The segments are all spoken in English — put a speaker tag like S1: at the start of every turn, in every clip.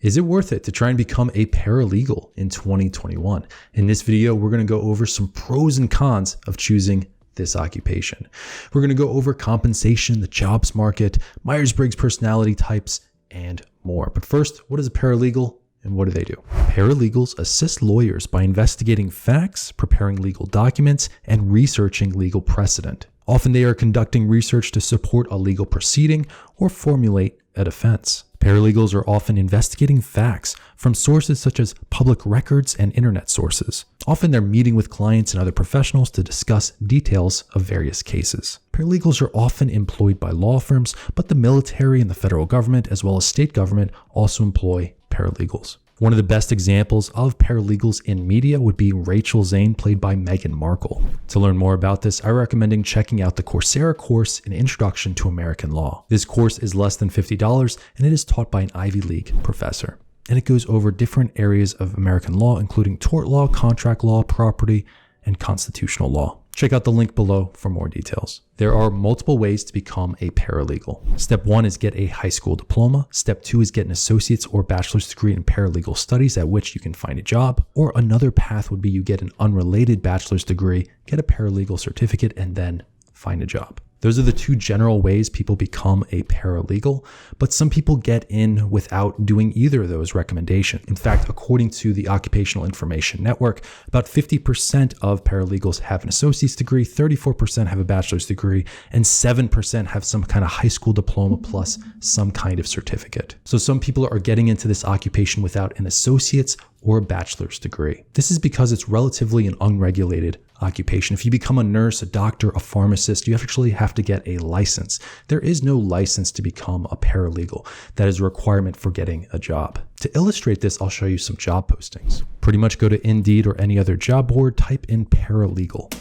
S1: Is it worth it to try and become a paralegal in 2021? In this video, we're going to go over some pros and cons of choosing this occupation. We're going to go over compensation, the jobs market, Myers-Briggs personality types, and more. But first, what is a paralegal and what do they do? Paralegals assist lawyers by investigating facts, preparing legal documents, and researching legal precedent. Often they are conducting research to support a legal proceeding or formulate a defense. Paralegals are often investigating facts from sources such as public records and internet sources. Often they're meeting with clients and other professionals to discuss details of various cases. Paralegals are often employed by law firms, but the military and the federal government, as well as state government, also employ paralegals. One of the best examples of paralegals in media would be Rachel Zane, played by Meghan Markle. To learn more about this, I recommend checking out the Coursera course, An Introduction to American Law. This course is less than $50 and it is taught by an Ivy League professor. And it goes over different areas of American law, including tort law, contract law, property, and constitutional law. Check out the link below for more details. There are multiple ways to become a paralegal. Step 1 is get a high school diploma. Step 2 is get an associate's or bachelor's degree in paralegal studies at which you can find a job. Or another path would be you get an unrelated bachelor's degree, get a paralegal certificate, and then find a job. Those are the two general ways people become a paralegal, but some people get in without doing either of those recommendations. In fact, according to the Occupational Information Network, about 50% of paralegals have an associate's degree, 34% have a bachelor's degree, and 7% have some kind of high school diploma plus some kind of certificate. So some people are getting into this occupation without an associate's or a bachelor's degree. This is because it's relatively an unregulated occupation. If you become a nurse, a doctor, a pharmacist, you actually have to get a license. There is no license to become a paralegal. That is a requirement for getting a job. To illustrate this, I'll show you some job postings. Pretty much go to Indeed or any other job board, type in paralegal,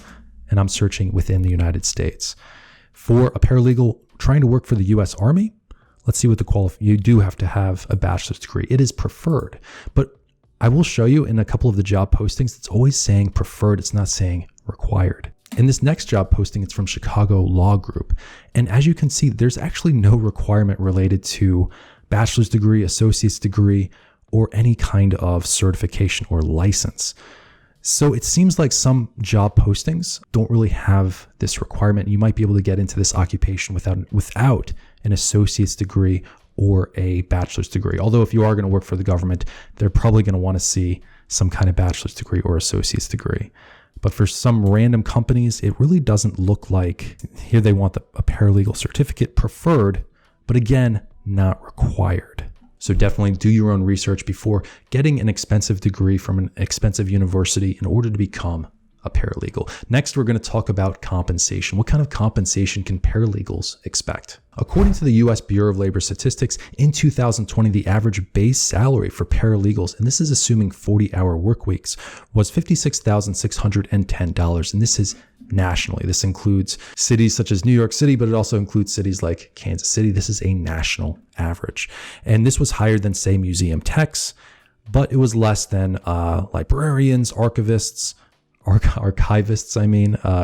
S1: and I'm searching within the United States. For a paralegal trying to work for the U.S. Army, let's see what the you do have to have a bachelor's degree. It is preferred, but I will show you in a couple of the job postings, it's always saying preferred, it's not saying required. In this next job posting, it's from Chicago Law Group. And as you can see, there's actually no requirement related to bachelor's degree, associate's degree, or any kind of certification or license. So it seems like some job postings don't really have this requirement. You might be able to get into this occupation without an associate's degree or a bachelor's degree. Although if you are going to work for the government, they're probably going to want to see some kind of bachelor's degree or associate's degree. But for some random companies, it really doesn't look like here they want a paralegal certificate preferred, but again, not required. So definitely do your own research before getting an expensive degree from an expensive university in order to become a paralegal. Next, we're going to talk about compensation. What kind of compensation can paralegals expect? According to the U.S. Bureau of Labor Statistics, in 2020, the average base salary for paralegals, and this is assuming 40-hour work weeks, was $56,610. And this is nationally. This includes cities such as New York City, but it also includes cities like Kansas City. This is a national average. And this was higher than, say, museum techs, but it was less than librarians, archivists,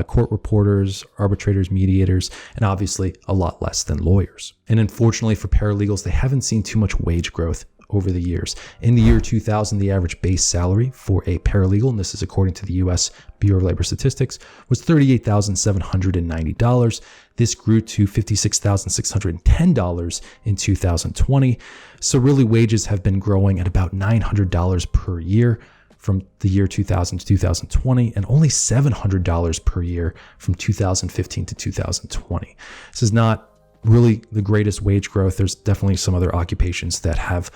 S1: court reporters, arbitrators, mediators, and obviously a lot less than lawyers. And unfortunately for paralegals, they haven't seen too much wage growth over the years. In the year 2000, the average base salary for a paralegal, and this is according to the U.S. Bureau of Labor Statistics, was $38,790. This grew to $56,610 in 2020. So really wages have been growing at about $900 per year from the year 2000 to 2020, and only $700 per year from 2015 to 2020. This is not really the greatest wage growth. There's definitely some other occupations that have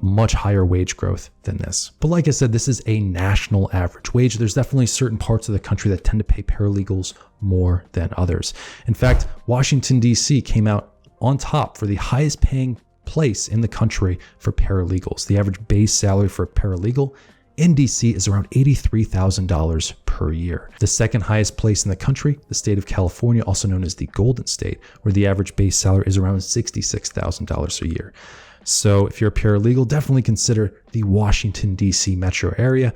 S1: much higher wage growth than this. But like I said, this is a national average wage. There's definitely certain parts of the country that tend to pay paralegals more than others. In fact, Washington, D.C. came out on top for the highest paying place in the country for paralegals. The average base salary for a paralegal in DC is around $83,000 per year. The second highest place in the country, the state of California, also known as the Golden State, where the average base salary is around $66,000 a year. So if you're a paralegal, definitely consider the Washington, D.C. metro area.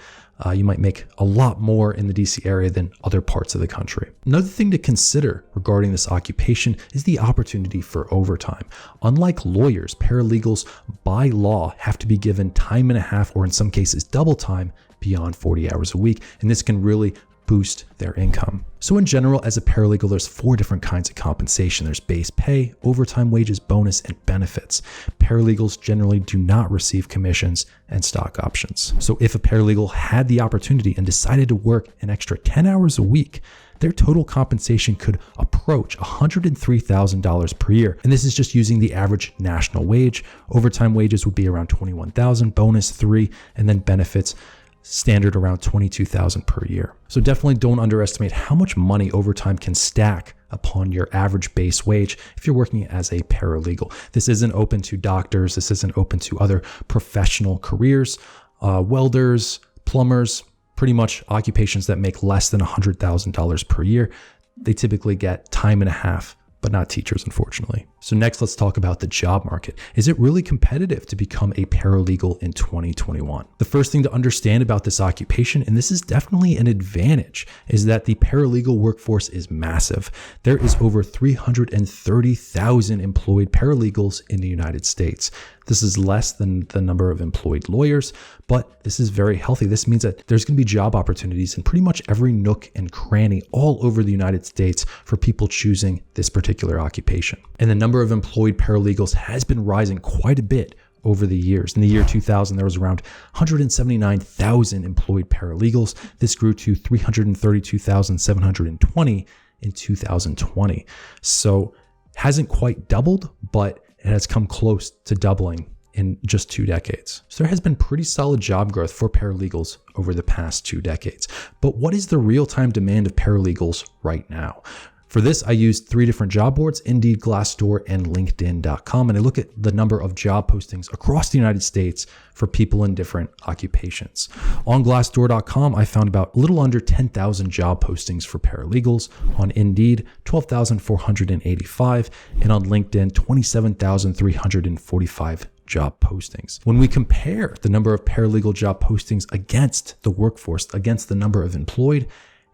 S1: You might make a lot more in the DC area than other parts of the country. Another thing to consider regarding this occupation is the opportunity for overtime. Unlike lawyers, paralegals by law have to be given time and a half, or in some cases double time, beyond 40 hours a week, and this can really boost their income. So in general, as a paralegal, there's 4 different kinds of compensation. There's base pay, overtime wages, bonus, and benefits. Paralegals generally do not receive commissions and stock options. So if a paralegal had the opportunity and decided to work an extra 10 hours a week, their total compensation could approach $103,000 per year. And this is just using the average national wage. Overtime wages would be around $21,000, bonus $3,000, and then benefits standard around $22,000 per year. So definitely don't underestimate how much money overtime can stack upon your average base wage if you're working as a paralegal. This isn't open to doctors. This isn't open to other professional careers, welders, plumbers, pretty much occupations that make less than $100,000 per year. They typically get time and a half, but not teachers, unfortunately. So next, let's talk about the job market. Is it really competitive to become a paralegal in 2021? The first thing to understand about this occupation, and this is definitely an advantage, is that the paralegal workforce is massive. There is over 330,000 employed paralegals in the United States. This is less than the number of employed lawyers, but this is very healthy. This means that there's going to be job opportunities in pretty much every nook and cranny all over the United States for people choosing this particular occupation. And the number of employed paralegals has been rising quite a bit over the years. In the year 2000, there was around 179,000 employed paralegals. This grew to 332,720 in 2020. So hasn't quite doubled, but it has come close to doubling in just 2 decades. So there has been pretty solid job growth for paralegals over the past 2 decades. But what is the real-time demand of paralegals right now? For this, I used 3 different job boards, Indeed, Glassdoor, and LinkedIn.com, and I look at the number of job postings across the United States for people in different occupations. On Glassdoor.com, I found about a little under 10,000 job postings for paralegals. On Indeed, 12,485, and on LinkedIn, 27,345 job postings. When we compare the number of paralegal job postings against the workforce, against the number of employed,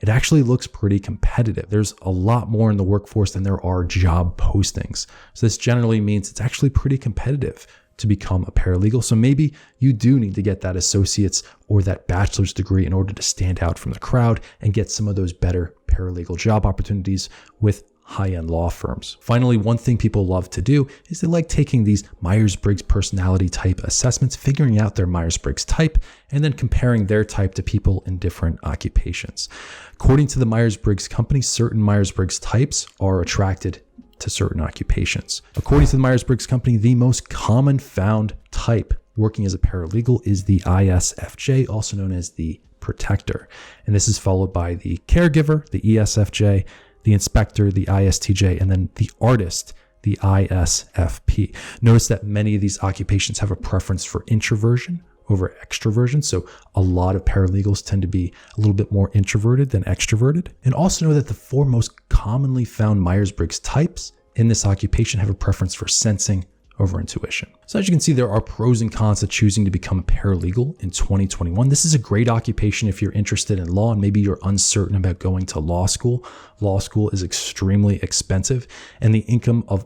S1: it actually looks pretty competitive. There's a lot more in the workforce than there are job postings. So this generally means it's actually pretty competitive to become a paralegal. So maybe you do need to get that associate's or that bachelor's degree in order to stand out from the crowd and get some of those better paralegal job opportunities with high-end law firms. Finally, one thing people love to do is they like taking these Myers-Briggs personality type assessments, figuring out their Myers-Briggs type, and then comparing their type to people in different occupations. According to the Myers-Briggs company, certain Myers-Briggs types are attracted to certain occupations. According to the Myers-Briggs company, the most common found type working as a paralegal is the ISFJ, also known as the protector. And this is followed by the caregiver, the ESFJ, the inspector, the ISTJ, and then the artist, the ISFP. Notice that many of these occupations have a preference for introversion over extroversion. So a lot of paralegals tend to be a little bit more introverted than extroverted. And also know that the 4 most commonly found Myers-Briggs types in this occupation have a preference for sensing over intuition. So as you can see, there are pros and cons to choosing to become a paralegal in 2021. This is a great occupation if you're interested in law and maybe you're uncertain about going to law school. Law school is extremely expensive, and the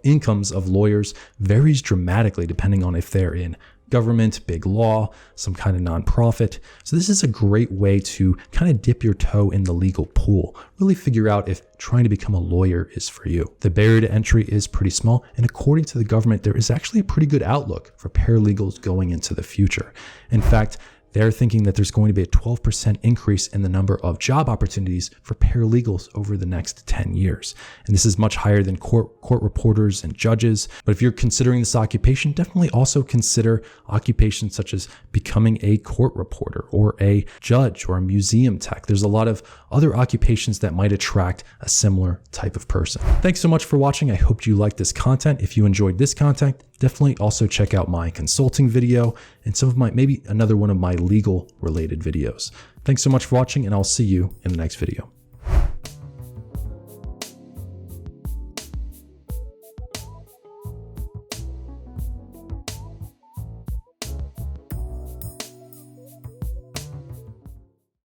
S1: incomes of lawyers varies dramatically depending on if they're in government, big law, some kind of nonprofit. So this is a great way to kind of dip your toe in the legal pool, really figure out if trying to become a lawyer is for you. The barrier to entry is pretty small, and according to the government, there is actually a pretty good outlook for paralegals going into the future. In fact, they're thinking that there's going to be a 12% increase in the number of job opportunities for paralegals over the next 10 years. And this is much higher than court reporters and judges. But if you're considering this occupation, definitely also consider occupations such as becoming a court reporter or a judge or a museum tech. There's a lot of other occupations that might attract a similar type of person. Thanks so much for watching. I hope you liked this content. If you enjoyed this content, definitely also check out my consulting video and some of maybe another one of my legal related videos. Thanks so much for watching, and I'll see you in the next video.